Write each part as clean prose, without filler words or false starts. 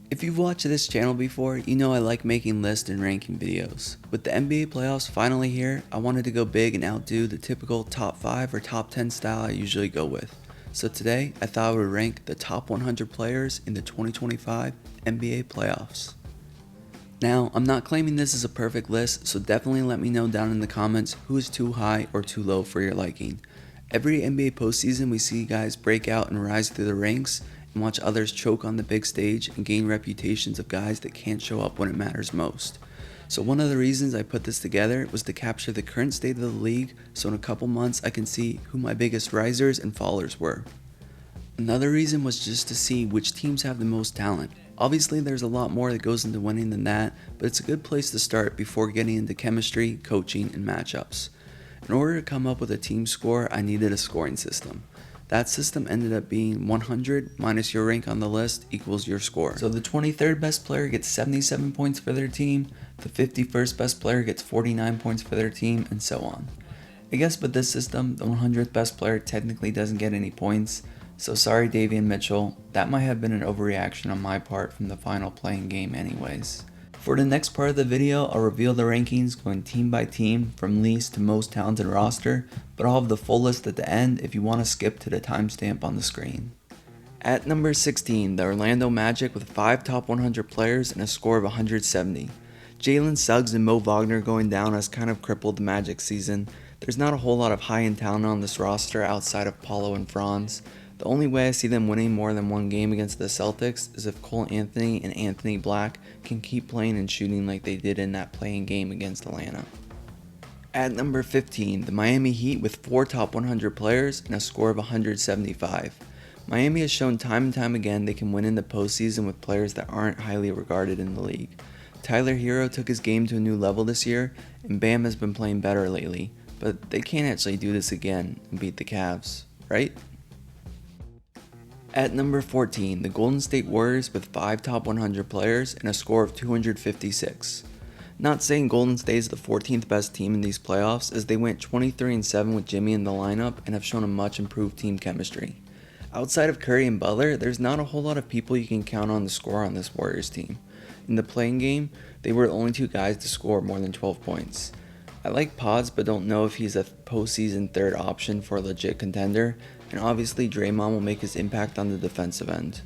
If you've watched this channel before, you know I like making lists and ranking videos. With the NBA playoffs finally here, I wanted to go big and outdo the typical top 5 or top 10 style I usually go with. So today, I thought I would rank the top 100 players in the 2025 NBA playoffs. Now, I'm not claiming this is a perfect list, so definitely let me know down in the comments who is too high or too low for your liking. Every NBA postseason, we see guys break out and rise through the ranks, and watch others choke on the big stage and gain reputations of guys that can't show up when it matters most. So one of the reasons I put this together was to capture the current state of the league, so in a couple months I can see who my biggest risers and fallers were. Another reason was just to see which teams have the most talent. Obviously there's a lot more that goes into winning than that, but it's a good place to start before getting into chemistry, coaching, and matchups. In order to come up with a team score, I needed a scoring system. That system ended up being 100 minus your rank on the list equals your score. So the 23rd best player gets 77 points for their team, the 51st best player gets 49 points for their team, and so on. I guess with this system, the 100th best player technically doesn't get any points, so sorry Davion Mitchell, that might have been an overreaction on my part from the final playing game anyways. For the next part of the video, I'll reveal the rankings going team by team from least to most talented roster, but I'll have the full list at the end if you want to skip to the timestamp on the screen. At number 16, the Orlando Magic with 5 top 100 players and a score of 170. Jalen Suggs and Mo Wagner going down has kind of crippled the Magic season. There's not a whole lot of high-end talent on this roster outside of Paulo and Franz. The only way I see them winning more than one game against the Celtics is if Cole Anthony and Anthony Black can keep playing and shooting like they did in that playing game against Atlanta. At number 15, the Miami Heat with 4 top 100 players and a score of 175. Miami has shown time and time again they can win in the postseason with players that aren't highly regarded in the league. Tyler Hero took his game to a new level this year, and Bam has been playing better lately, but they can't actually do this again and beat the Cavs, right? At number 14, the Golden State Warriors with 5 top 100 players and a score of 256. Not saying Golden State is the 14th best team in these playoffs, as they went 23-7 with Jimmy in the lineup and have shown a much improved team chemistry. Outside of Curry and Butler, there's not a whole lot of people you can count on to score on this Warriors team. In the playing game, they were the only 2 guys to score more than 12 points. I like Pods, but don't know if he's a postseason third option for a legit contender, and obviously Draymond will make his impact on the defensive end.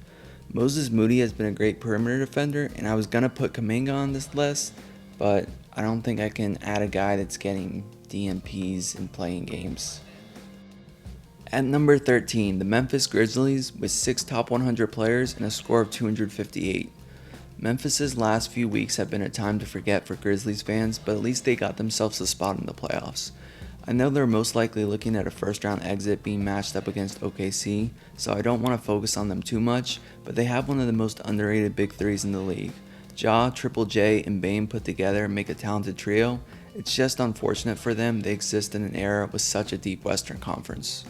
Moses Moody has been a great perimeter defender, and I was gonna put Kuminga on this list, but I don't think I can add a guy that's getting DMPs in playing games. At number 13, the Memphis Grizzlies with 6 top 100 players and a score of 258. Memphis's last few weeks have been a time to forget for Grizzlies fans, but at least they got themselves a spot in the playoffs. I know they're most likely looking at a first round exit being matched up against OKC, so I don't want to focus on them too much, but they have one of the most underrated big threes in the league. Ja, Triple J, and Bane put together make a talented trio. It's just unfortunate for them they exist in an era with such a deep Western Conference.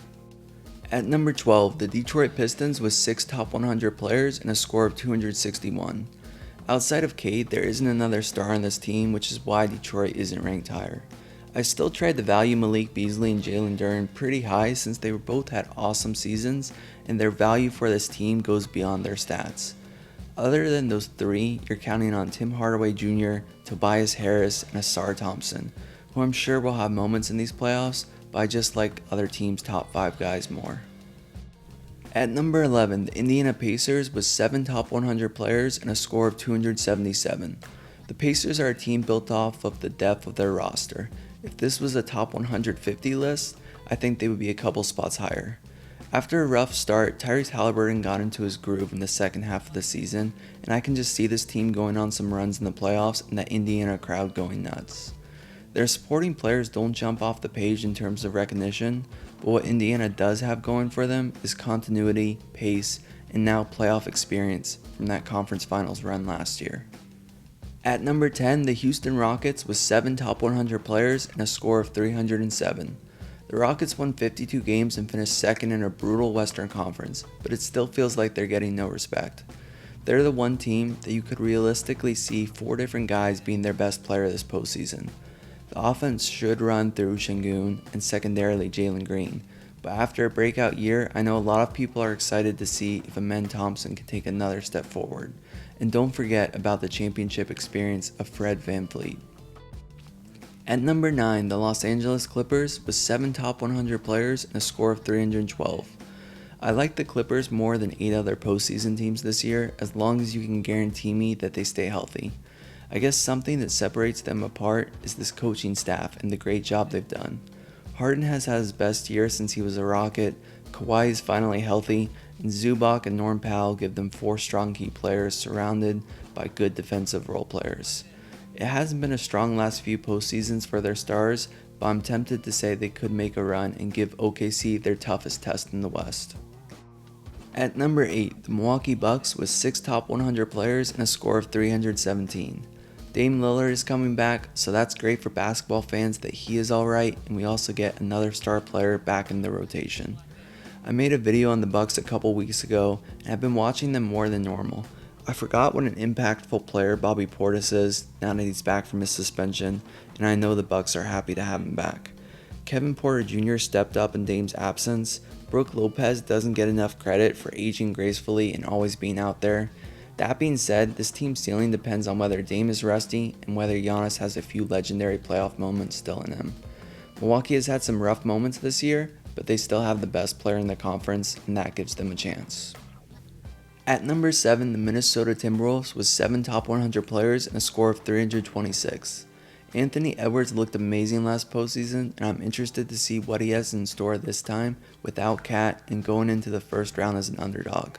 At number 12, the Detroit Pistons with 6 top 100 players and a score of 261. Outside of Cade, there isn't another star on this team, which is why Detroit isn't ranked higher. I still tried to value Malik Beasley and Jalen Duren pretty high since they both had awesome seasons, and their value for this team goes beyond their stats. Other than those 3, you're counting on Tim Hardaway Jr., Tobias Harris, and Asar Thompson, who I'm sure will have moments in these playoffs, but I just like other teams' top 5 guys more. At number 11, the Indiana Pacers with 7 top 100 players and a score of 277. The Pacers are a team built off of the depth of their roster. If this was a top 150 list, I think they would be a couple spots higher. After a rough start, Tyrese Halliburton got into his groove in the second half of the season, and I can just see this team going on some runs in the playoffs and that Indiana crowd going nuts. Their supporting players don't jump off the page in terms of recognition, but what Indiana does have going for them is continuity, pace, and now playoff experience from that conference finals run last year. At number 10, the Houston Rockets with 7 top 100 players and a score of 307. The Rockets won 52 games and finished second in a brutal Western Conference, but it still feels like they're getting no respect. They're the one team that you could realistically see 4 different guys being their best player this postseason. The offense should run through Şengün and secondarily Jalen Green, But after a breakout year, I know a lot of people are excited to see if Amen Thompson can take another step forward. And don't forget about the championship experience of Fred VanVleet. At number 9, the Los Angeles Clippers with 7 top 100 players and a score of 312. I like the Clippers more than 8 other postseason teams this year, as long as you can guarantee me that they stay healthy. I guess something that separates them apart is this coaching staff and the great job they've done. Harden has had his best year since he was a Rocket, Kawhi is finally healthy, and Zubac and Norm Powell give them 4 strong key players surrounded by good defensive role players. It hasn't been a strong last few postseasons for their stars, but I'm tempted to say they could make a run and give OKC their toughest test in the West. At number 8, the Milwaukee Bucks with 6 top 100 players and a score of 317. Dame Lillard is coming back, so that's great for basketball fans that he is alright, and we also get another star player back in the rotation. I made a video on the Bucks a couple weeks ago, and I've been watching them more than normal. I forgot what an impactful player Bobby Portis is now that he's back from his suspension, and I know the Bucks are happy to have him back. Kevin Porter Jr. stepped up in Dame's absence. Brook Lopez doesn't get enough credit for aging gracefully and always being out there. That being said, this team's ceiling depends on whether Dame is rusty and whether Giannis has a few legendary playoff moments still in him. Milwaukee has had some rough moments this year, but they still have the best player in the conference, and that gives them a chance. At number 7, the Minnesota Timberwolves with 7 top 100 players and a score of 326. Anthony Edwards looked amazing last postseason, and I'm interested to see what he has in store this time without Cat and going into the first round as an underdog.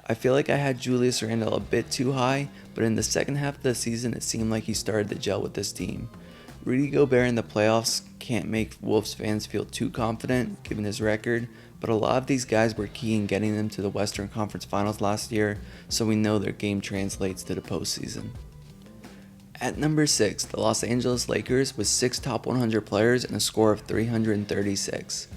I feel like I had Julius Randle a bit too high, but in the second half of the season it seemed like he started to gel with this team. Rudy Gobert in the playoffs can't make Wolves fans feel too confident given his record, but a lot of these guys were key in getting them to the Western Conference Finals last year, so we know their game translates to the postseason. At number 6, the Los Angeles Lakers with 6 top 100 players and a score of 336.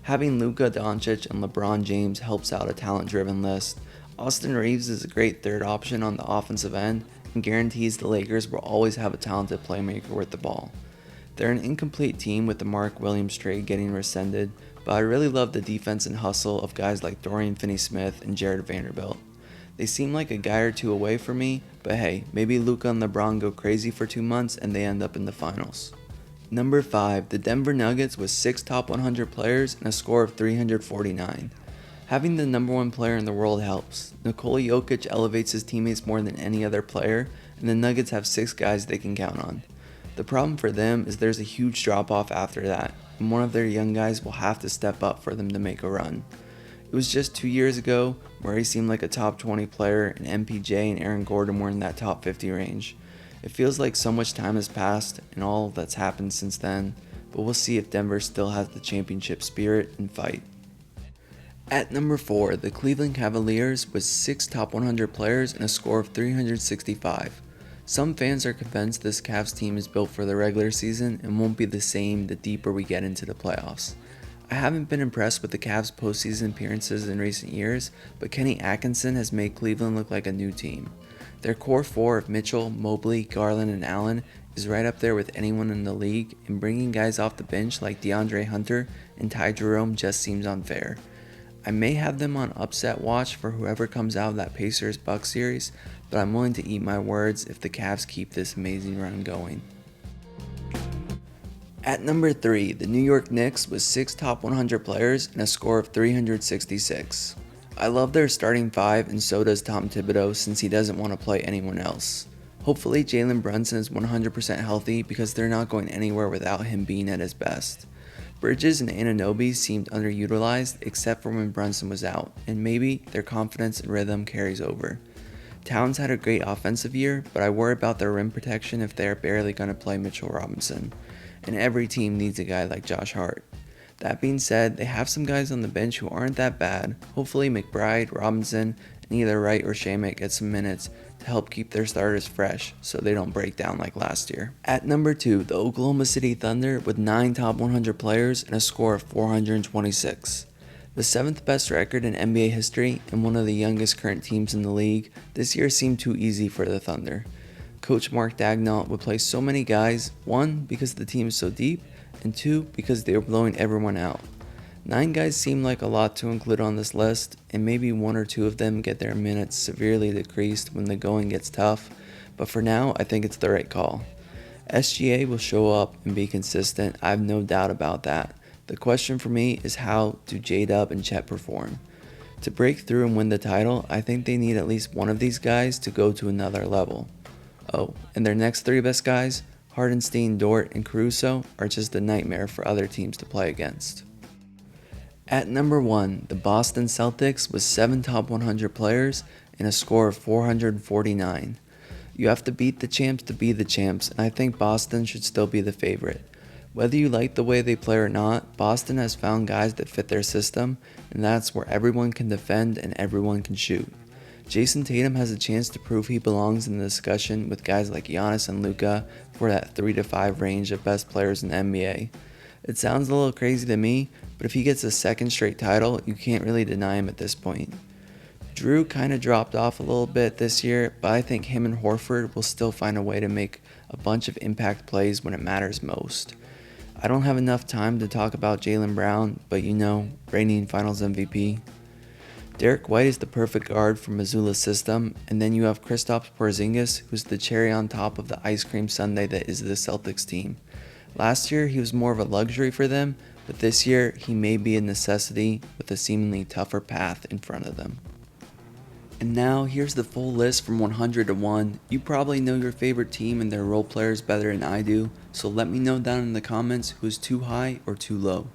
Having Luka Doncic and LeBron James helps out a talent-driven list. Austin Reeves is a great third option on the offensive end and guarantees the Lakers will always have a talented playmaker with the ball. They're an incomplete team with the Mark Williams trade getting rescinded, but I really love the defense and hustle of guys like Dorian Finney-Smith and Jared Vanderbilt. They seem like a guy or two away from me, but hey, maybe Luka and LeBron go crazy for 2 months and they end up in the finals. Number 5, the Denver Nuggets with 6 top 100 players and a score of 349. Having the number 1 player in the world helps. Nikola Jokic elevates his teammates more than any other player, and the Nuggets have 6 guys they can count on. The problem for them is there's a huge drop off after that, and one of their young guys will have to step up for them to make a run. It was just 2 years ago where he seemed like a top 20 player and MPJ and Aaron Gordon were in that top 50 range. It feels like so much time has passed and all that's happened since then, but we'll see if Denver still has the championship spirit and fight. At number 4, the Cleveland Cavaliers with 6 top 100 players and a score of 365. Some fans are convinced this Cavs team is built for the regular season and won't be the same the deeper we get into the playoffs. I haven't been impressed with the Cavs' postseason appearances in recent years, but Kenny Atkinson has made Cleveland look like a new team. Their core 4 of Mitchell, Mobley, Garland, and Allen is right up there with anyone in the league, and bringing guys off the bench like DeAndre Hunter and Ty Jerome just seems unfair. I may have them on upset watch for whoever comes out of that Pacers-Bucks series, but I'm willing to eat my words if the Cavs keep this amazing run going. At number 3, the New York Knicks with 6 top 100 players and a score of 366. I love their starting 5 and so does Tom Thibodeau since he doesn't want to play anyone else. Hopefully Jalen Brunson is 100% healthy because they're not going anywhere without him being at his best. Bridges and Anunoby seemed underutilized except for when Brunson was out, and maybe their confidence and rhythm carries over. Towns had a great offensive year, but I worry about their rim protection if they are barely going to play Mitchell Robinson. And every team needs a guy like Josh Hart. That being said, they have some guys on the bench who aren't that bad. Hopefully McBride, Robinson, and either Wright or Shamet get some minutes to help keep their starters fresh so they don't break down like last year. At number 2, the Oklahoma City Thunder with 9 top 100 players and a score of 426. The 7th best record in NBA history and one of the youngest current teams in the league, this year seemed too easy for the Thunder. Coach Mark Daigneault would play so many guys, 1, because the team is so deep, and 2, because they were blowing everyone out. 9 guys seem like a lot to include on this list, and maybe 1 or 2 of them get their minutes severely decreased when the going gets tough, but for now I think it's the right call. SGA will show up and be consistent, I have no doubt about that. The question for me is how do J-Dub and Chet perform? To break through and win the title, I think they need at least one of these guys to go to another level. Oh, and their next 3 best guys, Hardenstein, Dort, and Caruso, are just a nightmare for other teams to play against. At number 1, the Boston Celtics with 7 top 100 players and a score of 449. You have to beat the champs to be the champs, and I think Boston should still be the favorite. Whether you like the way they play or not, Boston has found guys that fit their system, and that's where everyone can defend and everyone can shoot. Jason Tatum has a chance to prove he belongs in the discussion with guys like Giannis and Luka for that 3 to 5 range of best players in the NBA. It sounds a little crazy to me, but if he gets a second straight title, you can't really deny him at this point. Drew kind of dropped off a little bit this year, but I think him and Horford will still find a way to make a bunch of impact plays when it matters most. I don't have enough time to talk about Jaylen Brown, but reigning Finals MVP. Derek White is the perfect guard for Mazzulla's system, and then you have Kristaps Porzingis, who's the cherry on top of the ice cream sundae that is the Celtics team. Last year, he was more of a luxury for them, but this year, he may be a necessity with a seemingly tougher path in front of them. And now, here's the full list from 100 to 1. You probably know your favorite team and their role players better than I do, so let me know down in the comments who's too high or too low.